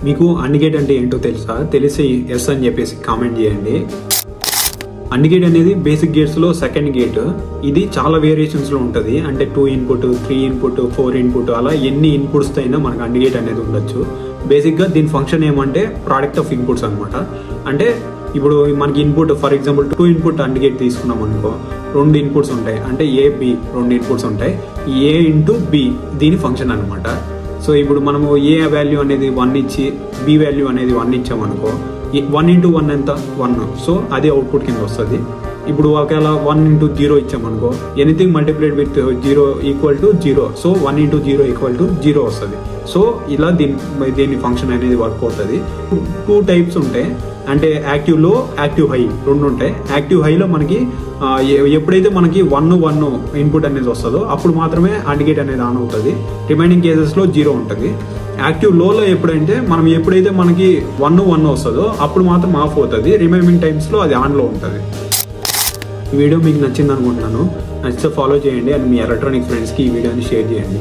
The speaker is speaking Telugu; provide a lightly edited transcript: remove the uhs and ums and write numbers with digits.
మీకు AND గేట్ అంటే ఏంటో తెలుసా? తెలిసి ఎస్ అని చెప్పేసి కామెంట్ చేయండి. AND గేట్ అనేది బేసిక్ గేట్స్ లో సెకండ్ గేట్. ఇది చాలా వేరియేషన్స్ లో ఉంటది. అంటే 2 ఇన్పుట్, 3 ఇన్పుట్, 4 ఇన్పుట్, అలా ఎన్ని ఇన్పుట్స్ తో అయినా మనకు AND గేట్ అనేది ఉండొచ్చు. బేసిక్ గా దీని ఫంక్షన్ ఏమంటే ప్రోడక్ట్ ఆఫ్ ఇన్పుట్స్ అనమాట. అంటే ఇప్పుడు మనకి input for example 2 input AND gate తీసుకున్నాం అనుకో, 2 ఇన్పుట్స్ ఉంటాయి. అంటే A B 2 ఇన్పుట్స్ ఉంటాయి. A ఇంటూ B దీని ఫంక్షన్ అనమాట. సో ఇప్పుడు మనము A వాల్యూ అనేది 1 ఇచ్చి B వాల్యూ అనేది 1 ఇచ్చామనుకో, 1 ఇంటూ 1 ఎంత 1. సో అది అవుట్పుట్ కింద వస్తుంది. ఇప్పుడు ఒకవేళ 1 ఇంటూ 0 ఇచ్చామనుకో, anything multiplied with 0 equal to 0. So 1 into 0 equal to 0 వస్తుంది. సో ఇలా దీని ఫంక్షన్ అనేది వర్క్ అవుతుంది. 2 టైప్స్ ఉంటాయి. అంటే యాక్టివ్ లో, యాక్టివ్ హై 2 ఉంటాయి. యాక్టివ్ హైలో మనకి ఎప్పుడైతే మనకి 1 ఇన్పుట్ అనేది వస్తుందో అప్పుడు మాత్రమే AND గేట్ అనేది ఆన్ అవుతుంది. రిమైనింగ్ కేసెస్ లో 0 ఉంటుంది. యాక్టివ్ లోలో ఎప్పుడైతే మనకి 1 వస్తుందో అప్పుడు మాత్రం ఆఫ్ అవుతుంది. రిమైనింగ్ టైమ్స్ లో అది ఆన్ లో ఉంటుంది. ఈ వీడియో మీకు నచ్చింది అనుకుంటున్నాను. నచ్చితే ఫాలో చేయండి అండ్ మీ ఎలక్ట్రానిక్ ఫ్రెండ్స్ కి ఈ వీడియోని షేర్ చేయండి.